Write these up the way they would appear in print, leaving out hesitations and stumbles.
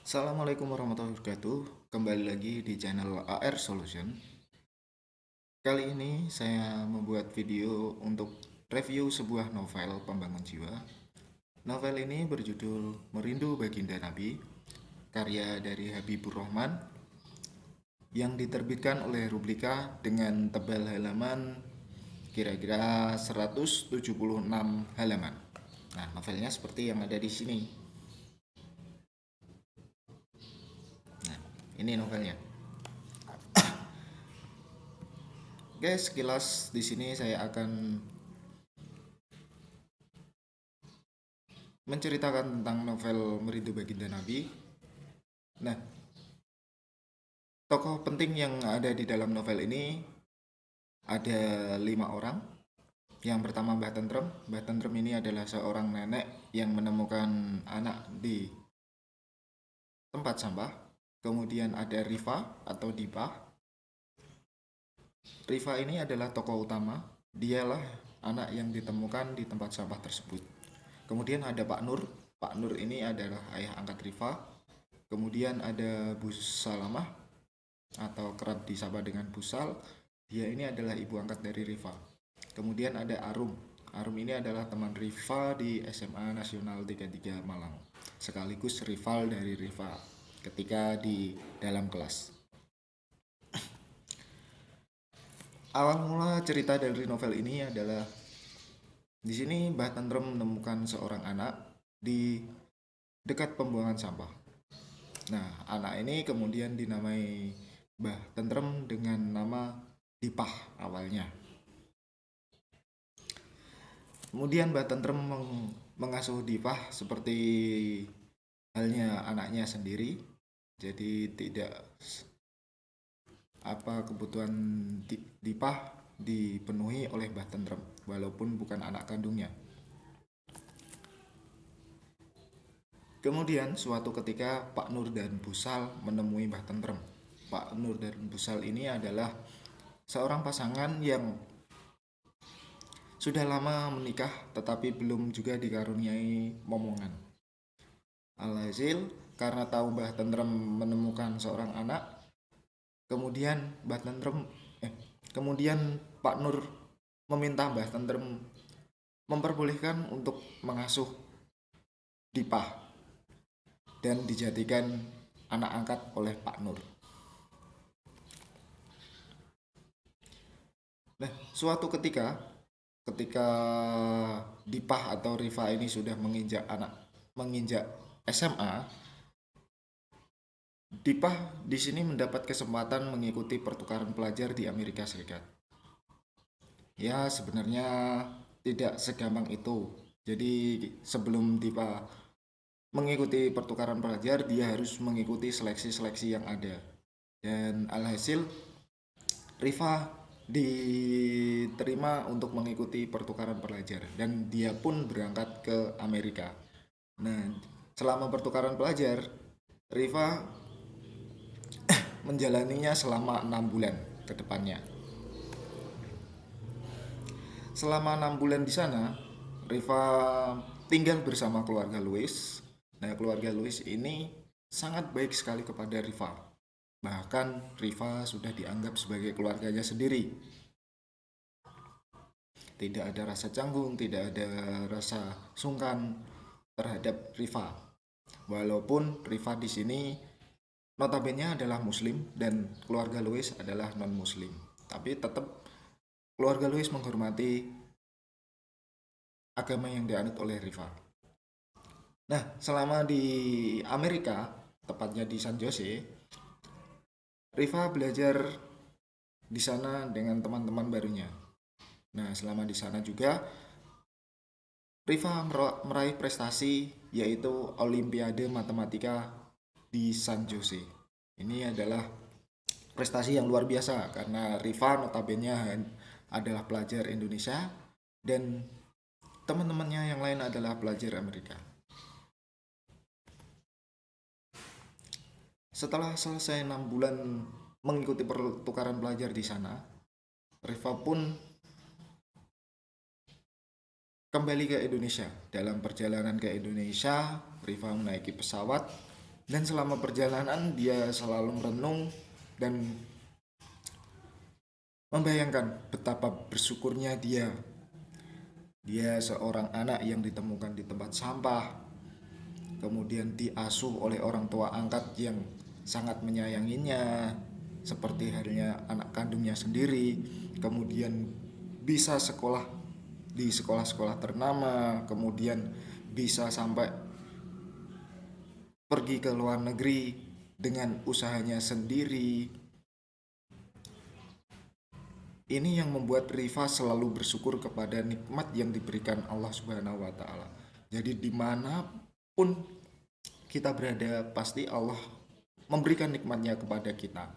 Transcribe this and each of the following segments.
Assalamualaikum warahmatullahi wabarakatuh. Kembali lagi di channel AR Solution. Kali ini saya membuat video untuk review sebuah novel pembangun jiwa. Novel ini berjudul Merindu Baginda Nabi, karya dari Habibur Rahman yang diterbitkan oleh Rublika dengan tebal halaman kira-kira 176 halaman. Nah, novelnya seperti yang ada di sini. Nah, ini novelnya. Oke, sekilas di sini saya akan menceritakan tentang novel Merindu Baginda Nabi. Nah, tokoh penting yang ada di dalam novel ini ada 5 orang. Yang pertama Mbah Tentrem. Mbah Tentrem ini adalah seorang nenek yang menemukan anak di tempat sampah. Kemudian ada Rifa atau Dipah. Rifa ini adalah tokoh utama. Dialah anak yang ditemukan di tempat sampah tersebut. Kemudian ada Pak Nur. Pak Nur ini adalah ayah angkat Rifa. Kemudian ada Bu Salamah atau kerap disapa dengan Busal. Dia ini adalah ibu angkat dari Rifa. Kemudian ada Arum. Arum ini adalah teman Rifa di SMA Nasional 33 Malang. Sekaligus rival dari Rifa ketika di dalam kelas. Awal mula cerita dari novel ini adalah di sini Mbah Tentrem menemukan seorang anak di dekat pembuangan sampah. Nah, anak ini kemudian dinamai Mbah Tentrem dengan nama Dipah awalnya. Kemudian Mbah Tentrem mengasuh Dipah seperti halnya anaknya sendiri. Jadi tidak kebutuhan Dipah dipenuhi oleh Mbah Tentrem walaupun bukan anak kandungnya. Kemudian suatu ketika Pak Nur dan Busal menemui Mbah Tentrem. Pak Nur dan Busal ini adalah seorang pasangan yang sudah lama menikah tetapi belum juga dikaruniai momongan. Alhasil karena tahu Mbah Tentrem menemukan seorang anak, kemudian Pak Nur meminta Mbah Tentrem memperbolehkan untuk mengasuh Dipah dan dijadikan anak angkat oleh Pak Nur. Nah, suatu ketika Dipah atau Rifa ini sudah menginjak SMA, Dipah di sini mendapat kesempatan mengikuti pertukaran pelajar di Amerika Serikat. Ya, sebenarnya tidak segampang itu. Jadi, sebelum Dipah mengikuti pertukaran pelajar, dia harus mengikuti seleksi-seleksi yang ada. Dan alhasil, Rifa diterima untuk mengikuti pertukaran pelajar dan dia pun berangkat ke Amerika. Nah, selama pertukaran pelajar, Rifa menjalaninya selama 6 bulan ke depannya. Selama 6 bulan di sana, Rifa tinggal bersama keluarga Louis. Nah, keluarga Louis ini sangat baik sekali kepada Rifa. Bahkan Rifa sudah dianggap sebagai keluarganya sendiri. Tidak ada rasa canggung, tidak ada rasa sungkan terhadap Rifa. Walaupun Rifa di sini notabene adalah muslim dan keluarga Louis adalah non muslim. Tapi tetap keluarga Louis menghormati agama yang dianut oleh Rifa. Nah, selama di Amerika, tepatnya di San Jose, Rifa belajar di sana dengan teman-teman barunya. Nah, selama di sana juga Rifa meraih prestasi yaitu Olimpiade Matematika di San Jose. Ini adalah prestasi yang luar biasa karena Rifa notabene adalah pelajar Indonesia dan teman-temannya yang lain adalah pelajar Amerika. Setelah selesai 6 bulan mengikuti pertukaran pelajar di sana, Rifa pun kembali ke Indonesia. Dalam perjalanan ke Indonesia, Rifa menaiki pesawat Dan selama perjalanan dia selalu merenung dan membayangkan betapa bersyukurnya dia. Dia seorang anak yang ditemukan di tempat sampah, kemudian diasuh oleh orang tua angkat yang sangat menyayanginya, seperti halnya anak kandungnya sendiri, kemudian bisa sekolah di sekolah-sekolah ternama, kemudian bisa sampai pergi ke luar negeri dengan usahanya sendiri. Ini yang membuat Rifa selalu bersyukur kepada nikmat yang diberikan Allah Subhanahu wa Ta'ala. Jadi, dimanapun kita berada, pasti Allah memberikan nikmatnya kepada kita.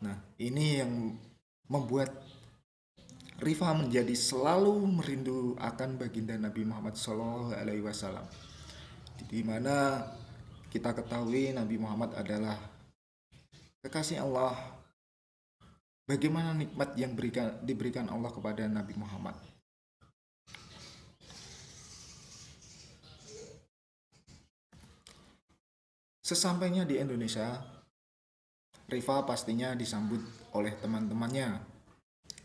Nah, ini yang membuat Rifa menjadi selalu merindu akan baginda Nabi Muhammad SAW. Di mana kita ketahui Nabi Muhammad adalah kekasih Allah. Bagaimana nikmat yang diberikan Allah kepada Nabi Muhammad. Sesampainya di Indonesia, Rifa pastinya disambut oleh teman-temannya.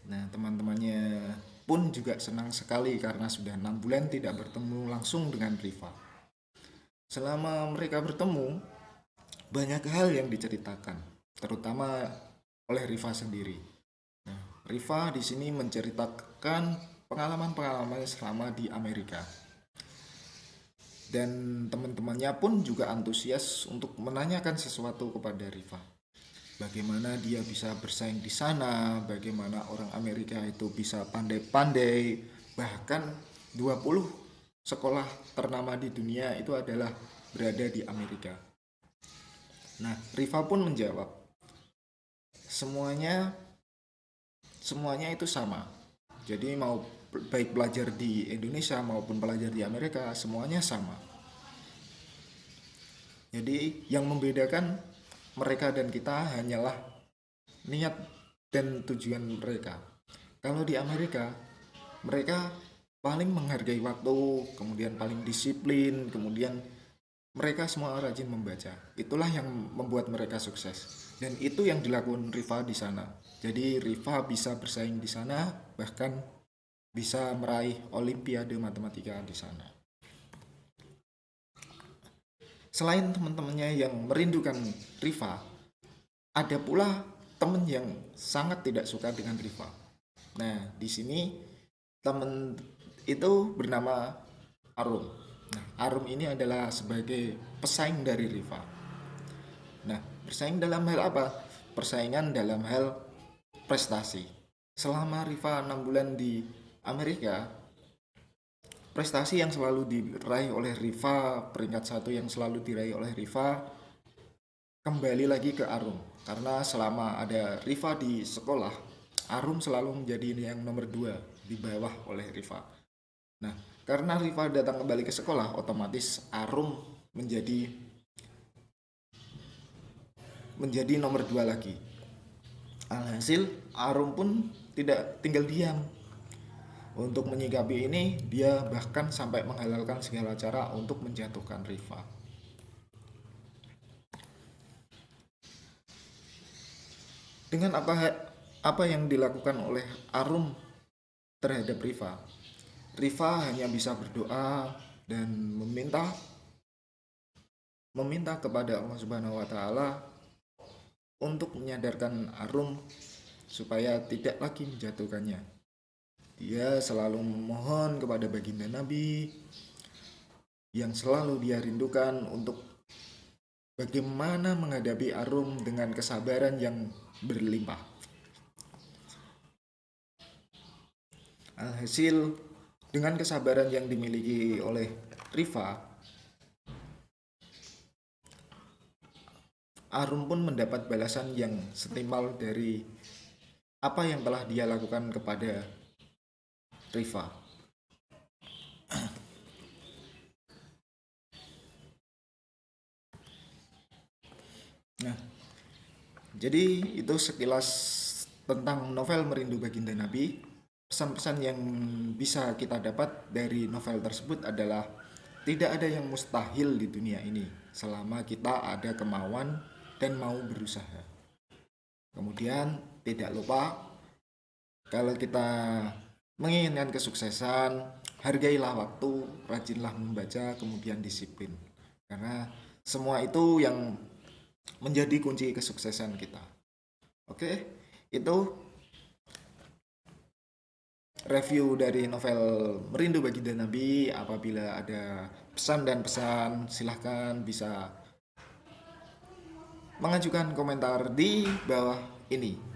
Nah, teman-temannya pun juga senang sekali karena sudah 6 bulan tidak bertemu langsung dengan Rifa. Selama mereka bertemu, banyak hal yang diceritakan, terutama oleh Rifa sendiri. Nah, Rifa di sini menceritakan pengalaman-pengalamannya selama di Amerika. Dan teman-temannya pun juga antusias untuk menanyakan sesuatu kepada Rifa. Bagaimana dia bisa bersaing di sana, bagaimana orang Amerika itu bisa pandai-pandai, bahkan 20 sekolah ternama di dunia itu adalah berada di Amerika. Nah, Rifa pun menjawab, semuanya itu sama. Jadi mau baik pelajar di Indonesia maupun pelajar di Amerika, semuanya sama. Jadi yang membedakan mereka dan kita hanyalah niat dan tujuan mereka. Kalau di Amerika, mereka paling menghargai waktu, kemudian paling disiplin, kemudian mereka semua rajin membaca. Itulah yang membuat mereka sukses. Dan itu yang dilakukan Rifa di sana. Jadi Rifa bisa bersaing di sana, bahkan bisa meraih Olimpiade Matematika di sana. Selain teman-temannya yang merindukan Rifa, ada pula teman yang sangat tidak suka dengan Rifa. Nah, di sini teman itu bernama Arum. Nah, Arum ini adalah sebagai pesaing dari Rifa. Nah, bersaing dalam hal apa? Persaingan dalam hal prestasi. Selama Rifa 6 bulan di Amerika, prestasi yang selalu diraih oleh Rifa, peringkat 1 yang selalu diraih oleh Rifa, kembali lagi ke Arum. Karena selama ada Rifa di sekolah, Arum selalu menjadi yang nomor 2 di bawah oleh Rifa. Nah, karena Rifa datang kembali ke sekolah, otomatis Arum menjadi nomor 2 lagi. Alhasil Arum pun tidak tinggal diam. Untuk menyikapi ini, dia bahkan sampai menghalalkan segala cara untuk menjatuhkan Rifa. Dengan apa yang dilakukan oleh Arum terhadap Rifa, Rifa hanya bisa berdoa dan meminta kepada Allah Subhanahu wa Ta'ala untuk menyadarkan Arum supaya tidak lagi menjatuhkannya. Dia selalu memohon kepada baginda Nabi yang selalu dia rindukan untuk bagaimana menghadapi Arum dengan kesabaran yang berlimpah. Alhasil, dengan kesabaran yang dimiliki oleh Rifa, Arum pun mendapat balasan yang setimpal dari apa yang telah dia lakukan kepada Rifa. Nah, jadi itu sekilas tentang novel Merindu Baginda Nabi. Pesan-pesan yang bisa kita dapat dari novel tersebut adalah Tidak ada yang mustahil di dunia ini selama kita ada kemauan dan mau berusaha. Kemudian tidak lupa kalau kita menginginkan kesuksesan, hargailah waktu, rajinlah membaca, kemudian disiplin. Karena semua itu yang menjadi kunci kesuksesan kita. Oke, itu review dari novel Merindu Baginda Nabi. Apabila ada pesan dan pesan, silahkan bisa mengajukan komentar di bawah ini.